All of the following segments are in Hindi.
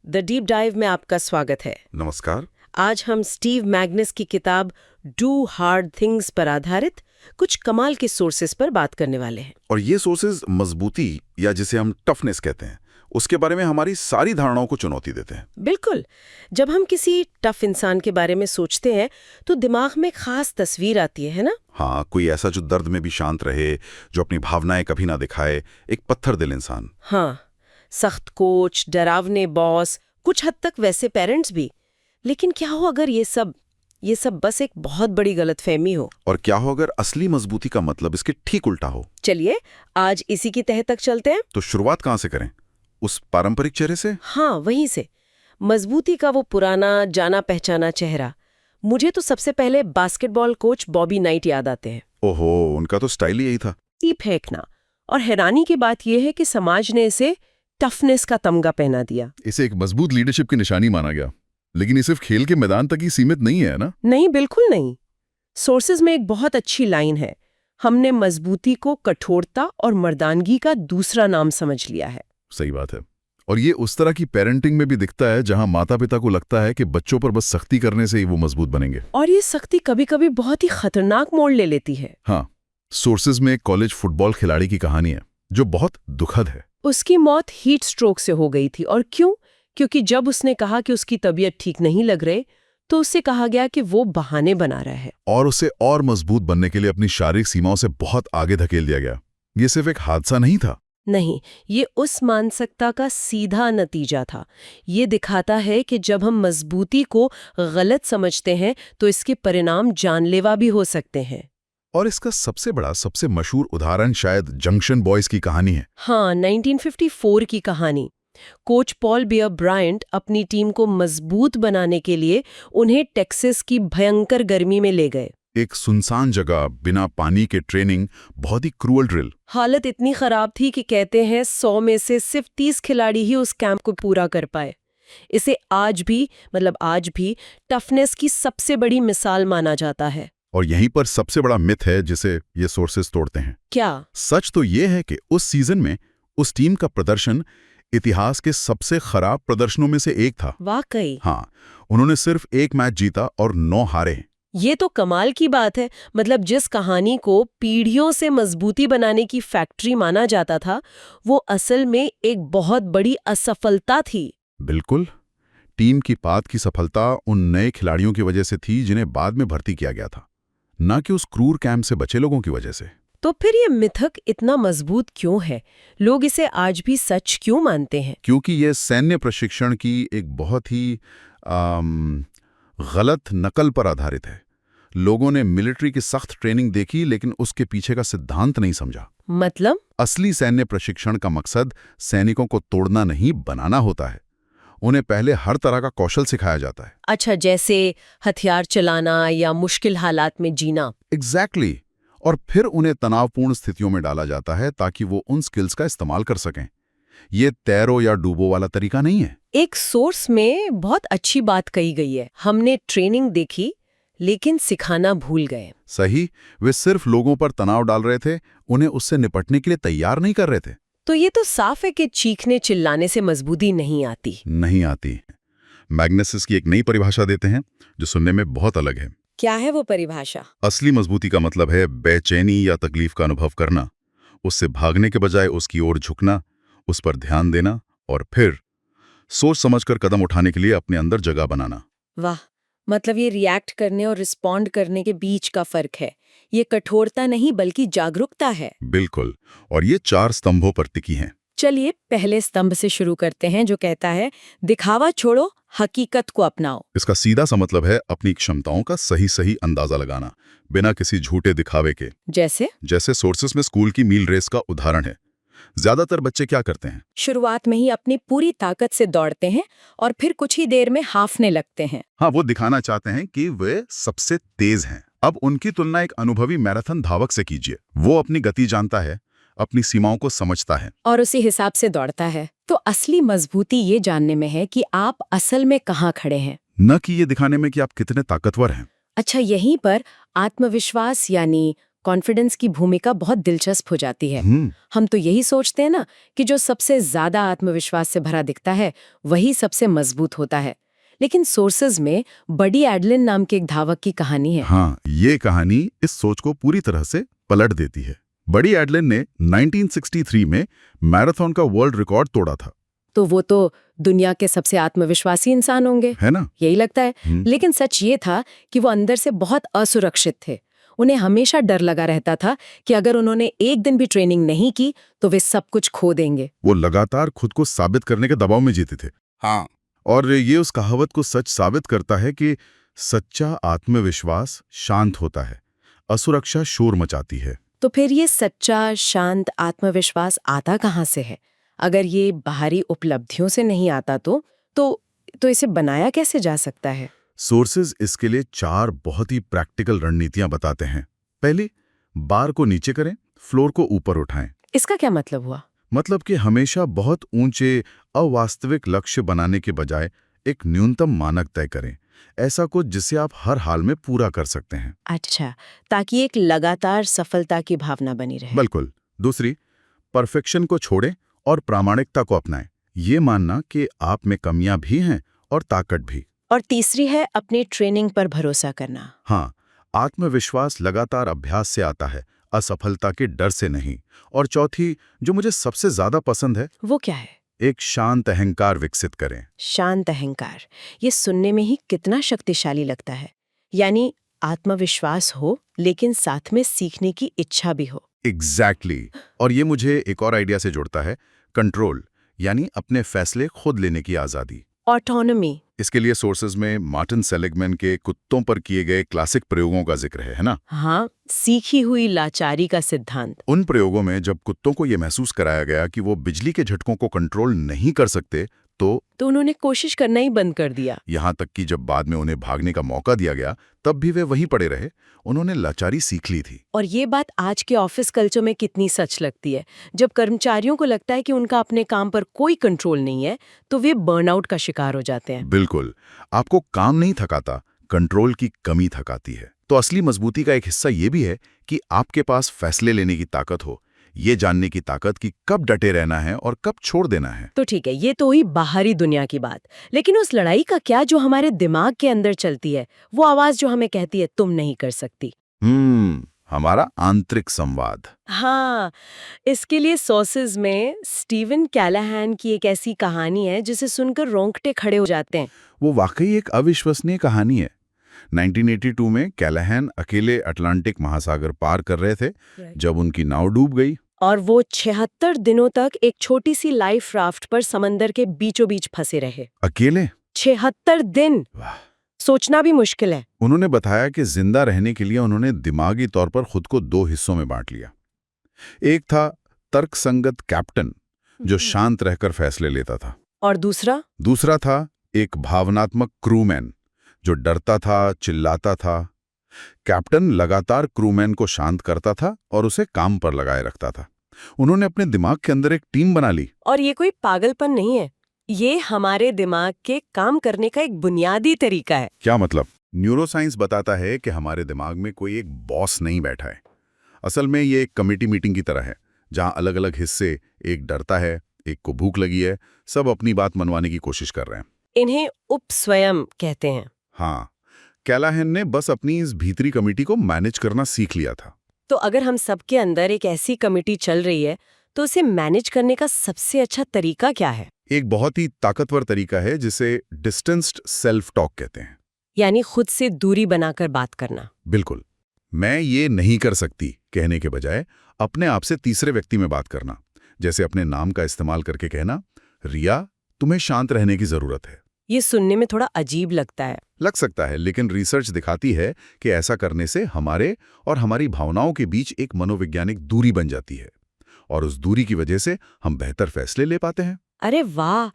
द डीप डाइव में आपका स्वागत है। नमस्कार। आज हम स्टीव मैग्नस की किताब डू हार्ड थिंग्स पर आधारित कुछ कमाल के सोर्सेस पर बात करने वाले हैं। और ये सोर्सेज मजबूती या जिसे हम टफनेस कहते हैं उसके बारे में हमारी सारी धारणाओं को चुनौती देते हैं। बिल्कुल। जब हम किसी टफ इंसान के बारे में सोचते हैं तो दिमाग में खास तस्वीर आती है ना? हाँ, कोई ऐसा जो दर्द में भी शांत रहे, जो अपनी भावनाएं कभी ना दिखाए, एक पत्थर दिल इंसान। हाँ, सख्त कोच, डरावने बॉस, कुछ हद तक वैसे पेरेंट्स भी। लेकिन क्या हो अगर ये सब बस एक बहुत बड़ी गलतफहमी हो? और क्या हो अगर असली मजबूती का मतलब इसके ठीक उल्टा हो? चलिए आज इसी की तह तक चलते हैं। तो शुरुआत कहाँ से करें? उस पारंपरिक चेहरे से? हाँ, वहीं से। मजबूती का वो पुराना जाना पहचाना चेहरा। मुझे तो सबसे पहले बास्केटबॉल कोच बॉबी नाइट याद आते हैं। ओहो, उनका तो स्टाइल ही यही था। ई फेंकना। और हैरानी की बात यह है कि समाज ने इसे टफनेस का तमगा पहना दिया। इसे एक मजबूत लीडरशिप की निशानी माना गया, लेकिन ये सिर्फ खेल के मैदान तक ही सीमित नहीं है ना? नहीं, बिल्कुल नहीं। सोर्सेज में एक बहुत अच्छी लाइन है, हमने मजबूती को कठोरता और मर्दानगी का दूसरा नाम समझ लिया है। सही बात है। और ये उस तरह की पेरेंटिंग में भी दिखता है जहां माता पिता को लगता है कि बच्चों पर बस सख्ती करने से ही वो मजबूत बनेंगे। और ये सख्ती कभी कभी बहुत ही खतरनाक मोड़ ले लेती है। हाँ, सोर्सेज में एक कॉलेज फुटबॉल खिलाड़ी की कहानी है जो बहुत दुखद है। उसकी मौत हीट स्ट्रोक से हो गई थी। और क्यों? क्योंकि जब उसने कहा कि उसकी तबीयत ठीक नहीं लग रही तो उससे कहा गया कि वो बहाने बना रहा है। और उसे और मजबूत बनने के लिए अपनी शारीरिक सीमाओं से बहुत आगे धकेल दिया गया। ये सिर्फ एक हादसा नहीं था। नहीं, ये उस मानसिकता का सीधा नतीजा था। ये दिखाता है कि जब हम मजबूती को गलत समझते हैं तो इसके परिणाम जानलेवा भी हो सकते हैं। और इसका सबसे मशहूर उदाहरण शायद जंक्शन बॉयज की कहानी है। हाँ, 1954 की कहानी। कोच पॉल बियर ब्रायंट अपनी टीम को मजबूत बनाने के लिए उन्हें टेक्सास की भयंकर गर्मी में ले गए। एक सुनसान जगह, बिना पानी के ट्रेनिंग, बहुत ही क्रूअल ड्रिल। हालत इतनी खराब थी कि कहते हैं 100 में से सिर्फ 30 खिलाड़ी ही उस कैंप को पूरा कर पाए। इसे आज भी टफनेस की सबसे बड़ी मिसाल माना जाता है। और यहीं पर सबसे बड़ा मिथ है जिसे ये सोर्सेस तोड़ते हैं। क्या? सच तो ये है कि उस सीजन में उस टीम का प्रदर्शन इतिहास के सबसे खराब प्रदर्शनों में से एक था। वाकई? हाँ, उन्होंने सिर्फ एक मैच जीता और 9 हारे। ये तो कमाल की बात है। मतलब जिस कहानी को पीढ़ियों से मजबूती बनाने की फैक्ट्री माना जाता था, वो असल में एक बहुत बड़ी असफलता थी। बिल्कुल। टीम की पात की सफलता उन नए खिलाड़ियों की वजह से थी जिन्हें बाद में भर्ती किया गया था, ना कि उस क्रूर कैंप से बचे लोगों की वजह से। तो फिर ये मिथक इतना मजबूत क्यों है? लोग इसे आज भी सच क्यों मानते हैं? क्योंकि यह सैन्य प्रशिक्षण की एक बहुत ही गलत नकल पर आधारित है। लोगों ने मिलिट्री की सख्त ट्रेनिंग देखी लेकिन उसके पीछे का सिद्धांत नहीं समझा। मतलब? असली सैन्य प्रशिक्षण का मकसद सैनिकों को तोड़ना नहीं, बनाना होता है। उन्हें पहले हर तरह का कौशल सिखाया जाता है। अच्छा, जैसे हथियार चलाना या मुश्किल हालात में जीना। एग्जैक्टली। और फिर उन्हें तनावपूर्ण स्थितियों में डाला जाता है ताकि वो उन स्किल्स का इस्तेमाल कर सकें। ये तैरो या डूबो वाला तरीका नहीं है। एक सोर्स में बहुत अच्छी बात कही गई है, हमने ट्रेनिंग देखी लेकिन सिखाना भूल गए। सही। वे सिर्फ लोगों पर तनाव डाल रहे थे, उन्हें उससे निपटने के लिए तैयार नहीं कर रहे थे। तो ये तो साफ है कि चीखने चिल्लाने से मजबूती नहीं आती। मैग्नस की एक नई परिभाषा देते हैं जो सुनने में बहुत अलग है। क्या है वो परिभाषा? असली मजबूती का मतलब है बेचैनी या तकलीफ का अनुभव करना, उससे भागने के बजाय उसकी ओर झुकना, उस पर ध्यान देना और फिर सोच समझकर कदम उठाने के लिए अपने अंदर जगह बनाना। वाह, मतलब ये रिएक्ट करने और रिस्पॉन्ड करने के बीच का फर्क है। ये कठोरता नहीं बल्कि जागरूकता है। बिल्कुल। और ये 4 स्तंभों पर टिकी हैं। चलिए पहले स्तंभ से शुरू करते हैं जो कहता है दिखावा छोड़ो, हकीकत को अपनाओ। इसका सीधा सा मतलब है अपनी क्षमताओं का सही अंदाजा लगाना, बिना किसी झूठे दिखावे के। जैसे सोर्सेस में स्कूल की मील रेस का उदाहरण है। ज्यादातर बच्चे क्या करते हैं? शुरुआत में ही अपनी पूरी ताकत से दौड़ते हैं और फिर कुछ ही देर में हाफने लगते हैं। हाँ, वो दिखाना चाहते हैं कि वे सबसे तेज हैं। अब उनकी तुलना एक अनुभवी मैराथन धावक से कीजिए। वो अपनी गति जानता है, अपनी सीमाओं को समझता है और उसी हिसाब से दौड़ता है। तो असली मजबूती ये जानने में है कि आप असल में कहाँ खड़े हैं, न कि ये दिखाने में कि आप कितने ताकतवर हैं। अच्छा, यहीं पर आत्मविश्वास यानी कॉन्फिडेंस की भूमिका बहुत दिलचस्प हो जाती है। हम तो यही सोचते हैं ना कि जो सबसे ज्यादा आत्मविश्वास से भरा दिखता है वही सबसे मजबूत होता है, लेकिन सोर्सेज में बडी एडलिन नाम के एक धावक की कहानी है। हाँ, ये कहानी इस सोच को पूरी तरह से पलट देती है। बडी एडलिन ने 1963 में मैराथन का वर्ल्ड रिकॉर्ड तोड़ा था। तो वो तो दुनिया के सबसे आत्मविश्वासी इंसान होंगे, है ना? यही लगता है। लेकिन सच ये था कि वो अंदर से बहुत असुरक्षित थे। उन्हें हमेशा डर लगा रहता था कि अगर उन्होंने एक दिन भी ट्रेनिंग नहीं की तो वे सब कुछ खो देंगे। वो लगातार खुद को साबित करने के दबाव में जीते थे। हाँ, और ये उस कहावत को सच साबित करता है कि सच्चा आत्मविश्वास शांत होता है, असुरक्षा शोर मचाती है। तो फिर ये सच्चा शांत आत्मविश्वास आता कहाँ से है? अगर ये बाहरी उपलब्धियों से नहीं आता तो इसे बनाया कैसे जा सकता है? सोर्सेज इसके लिए 4 बहुत ही प्रैक्टिकल रणनीतियां बताते हैं। पहली, बार को नीचे करें, फ्लोर को ऊपर उठाएं। इसका क्या मतलब हुआ? मतलब कि हमेशा बहुत ऊंचे अवास्तविक लक्ष्य बनाने के बजाय एक न्यूनतम मानक तय करें, ऐसा कुछ जिसे आप हर हाल में पूरा कर सकते हैं। अच्छा, ताकि एक लगातार सफलता की भावना बनी रहे। बिल्कुल। दूसरी, परफेक्शन को छोड़ें और प्रामाणिकता को अपनाएं। ये मानना कि आप में कमियां भी हैं और ताकत भी। और तीसरी है अपनी ट्रेनिंग पर भरोसा करना। हाँ, आत्मविश्वास लगातार अभ्यास से आता है, असफलता के डर से नहीं। और चौथी, जो मुझे सबसे ज्यादा पसंद है, वो क्या है? एक शांत अहंकार विकसित करें। शांत अहंकार, ये सुनने में ही कितना शक्तिशाली लगता है। यानी आत्मविश्वास हो लेकिन साथ में सीखने की इच्छा भी हो। एग्जैक्टली। और ये मुझे एक और आइडिया से जुड़ता है, कंट्रोल, यानी अपने फैसले खुद लेने की आजादी। ऑटोनॉमी। इसके लिए सोर्सेज में मार्टिन सेलिगमैन के कुत्तों पर किए गए क्लासिक प्रयोगों का जिक्र है ना? हाँ, सीखी हुई लाचारी का सिद्धांत। उन प्रयोगों में जब कुत्तों को ये महसूस कराया गया कि वो बिजली के झटकों को कंट्रोल नहीं कर सकते, तो उन्होंने कोशिश करना ही बंद कर दिया। यहाँ तक कि जब बाद में उन्हें भागने का मौका दिया गया तब भी वे वहीं पड़े रहे। उन्होंने लाचारी सीख ली थी। और ये बात आज के ऑफिस कल्चर में कितनी सच लगती है। जब कर्मचारियों को लगता है कि उनका अपने काम पर कोई कंट्रोल नहीं है तो वे बर्नआउट का शिकार हो जाते हैं। बिल्कुल। आपको काम नहीं थकाता, कंट्रोल की कमी थकाती है। तो असली मजबूती का एक हिस्सा ये भी है कि आपके पास फैसले लेने की ताकत हो, ये जानने की ताकत कि कब डटे रहना है और कब छोड़ देना है। तो ठीक है, ये तो हुई बाहरी दुनिया की बात, लेकिन उस लड़ाई का क्या जो हमारे दिमाग के अंदर चलती है, वो आवाज जो हमें कहती है तुम नहीं कर सकती। हमारा आंतरिक संवाद। हाँ, इसके लिए सोर्सेज में स्टीवन कैलाहैन की एक ऐसी कहानी है जिसे सुनकर रोंगटे खड़े हो जाते हैं। वो वाकई एक अविश्वसनीय कहानी है। 1982 में कैलाहैन अकेले अटलांटिक महासागर पार कर रहे थे जब उनकी नाव डूब गई। और वो 76 दिनों तक एक छोटी सी लाइफ राफ्ट पर समंदर के बीचों बीच फंसे रहे। अकेले 76 दिन, सोचना भी मुश्किल है। उन्होंने बताया कि जिंदा रहने के लिए उन्होंने दिमागी तौर पर खुद को 2 हिस्सों में बांट लिया। एक था तर्कसंगत कैप्टन जो शांत रहकर फैसले लेता था, और दूसरा था एक भावनात्मक क्रूमैन जो डरता था, चिल्लाता था। कैप्टन लगातार क्रूमैन को शांत करता था और उसे काम पर लगाए रखता था। उन्होंने अपने दिमाग के अंदर एक टीम बना ली। और ये कोई पागलपन नहीं है, ये हमारे दिमाग के काम करने का एक बुनियादी तरीका है। क्या मतलब? न्यूरोसाइंस बताता है कि हमारे दिमाग में कोई एक बॉस नहीं बैठा है। असल में ये एक कमेटी मीटिंग की तरह है जहां अलग अलग हिस्से, एक डरता है, एक को भूख लगी है, सब अपनी बात मनवाने की कोशिश कर रहे हैं। इन्हें उपस्वयं कहते हैं। हाँ, कैलाहैन ने बस अपनी इस भीतरी कमेटी को मैनेज करना सीख लिया था। तो अगर हम सबके अंदर एक ऐसी कमेटी चल रही है तो उसे मैनेज करने का सबसे अच्छा तरीका क्या है? एक बहुत ही ताकतवर तरीका है जिसे डिस्टेंस्ड सेल्फ टॉक कहते हैं। यानी खुद से दूरी बनाकर बात करना। बिल्कुल। मैं ये नहीं कर सकती कहने के बजाय अपने आप से तीसरे व्यक्ति में बात करना। जैसे अपने नाम का इस्तेमाल करके कहना, रिया, तुम्हें शांत रहने की जरूरत है। ये सुनने में थोड़ा अजीब लगता है। लग सकता है, लेकिन रिसर्च दिखाती है कि ऐसा करने से हमारे और हमारी भावनाओं के बीच एक मनोवैज्ञानिक दूरी बन जाती है और उस दूरी की वजह से हम बेहतर फैसले ले पाते हैं। अरे वाह!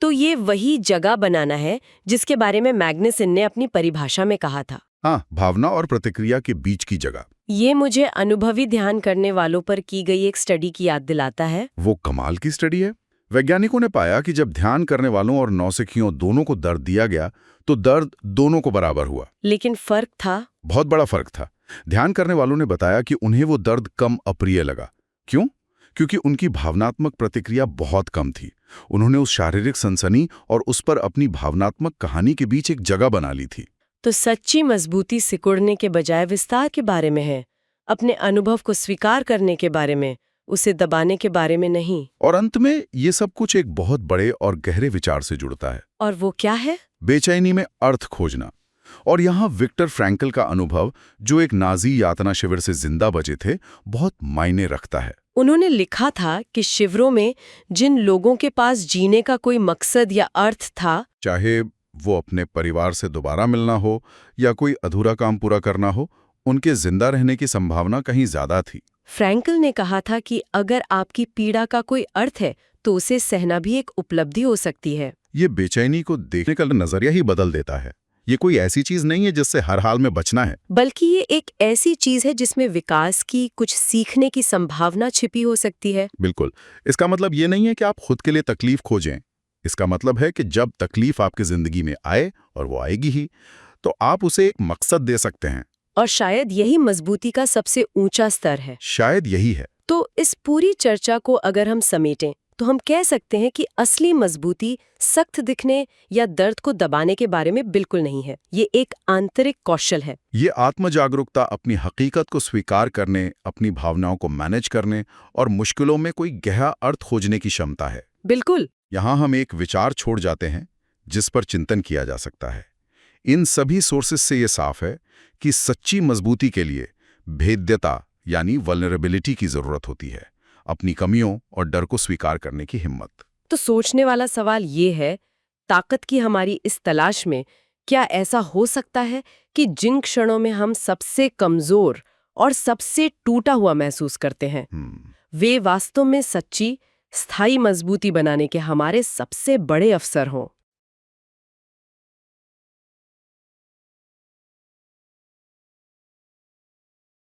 तो ये वही जगह बनाना है जिसके बारे में मैग्नेसन ने अपनी परिभाषा में कहा था। हाँ, भावना और प्रतिक्रिया के बीच की जगह। ये मुझे अनुभवी ध्यान करने वालों पर की गई एक स्टडी की याद दिलाता है। वो कमाल की स्टडी है। वैज्ञानिकों ने पाया कि जब ध्यान करने वालों और नौसिखियों दोनों को दर्द दिया गया तो दर्द दोनों को बराबर हुआ। लेकिन फर्क था, बहुत बड़ा फर्क था। ध्यान करने वालों ने बताया कि उन्हें वो दर्द कम अप्रिय लगा। क्यों? क्योंकि उनकी भावनात्मक प्रतिक्रिया बहुत कम थी। उन्होंने उस शारीरिक सनसनी और उस पर अपनी भावनात्मक कहानी के बीच एक जगह बना ली थी। तो सच्ची मजबूती सिकुड़ने के बजाय विस्तार के बारे में है, अपने अनुभव को स्वीकार करने के बारे में, उसे दबाने के बारे में नहीं। और अंत में ये सब कुछ एक बहुत बड़े और गहरे विचार से जुड़ता है। और वो क्या है? बेचैनी में अर्थ खोजना। और यहाँ विक्टर फ्रैंकल का अनुभव, जो एक नाजी यातना शिविर से जिंदा बचे थे, बहुत मायने रखता है। उन्होंने लिखा था कि शिविरों में जिन लोगों के पास जीने का कोई मकसद या अर्थ था, चाहे वो अपने परिवार से दोबारा मिलना हो या कोई अधूरा काम पूरा करना हो, उनके जिंदा रहने की संभावना कहीं ज्यादा थी। फ्रैंकल ने कहा था कि अगर आपकी पीड़ा का कोई अर्थ है तो उसे सहना भी एक उपलब्धि हो सकती है। ये बेचैनी को देखने का नजरिया ही बदल देता है। ये कोई ऐसी चीज नहीं है जिससे हर हाल में बचना है, बल्कि ये एक ऐसी चीज है जिसमें विकास की, कुछ सीखने की संभावना छिपी हो सकती है। बिल्कुल। इसका मतलब ये नहीं है कि आप खुद के लिए तकलीफ खोजें। इसका मतलब है कि जब तकलीफ आपकी जिंदगी में आए, और वो आएगी ही, तो आप उसे एक मकसद दे सकते हैं। और शायद यही मजबूती का सबसे ऊंचा स्तर है। शायद यही है। तो इस पूरी चर्चा को अगर हम समेटें तो हम कह सकते हैं कि असली मजबूती सख्त दिखने या दर्द को दबाने के बारे में बिल्कुल नहीं है। ये एक आंतरिक कौशल है। ये आत्म जागरूकता, अपनी हकीकत को स्वीकार करने, अपनी भावनाओं को मैनेज करने और मुश्किलों में कोई गहरा अर्थ खोजने की क्षमता है। बिल्कुल। यहाँ हम एक विचार छोड़ जाते हैं जिस पर चिंतन किया जा सकता है। इन सभी सोर्सेस से ये साफ है कि सच्ची मजबूती के लिए भेद्यता यानी वल्नरेबिलिटी की जरूरत होती है, अपनी कमियों और डर को स्वीकार करने की हिम्मत। तो सोचने वाला सवाल ये है, ताकत की हमारी इस तलाश में क्या ऐसा हो सकता है कि जिन क्षणों में हम सबसे कमजोर और सबसे टूटा हुआ महसूस करते हैं, वे वास्तव में सच्ची, स्थायी मजबूती बनाने के हमारे सबसे बड़े अवसर हों?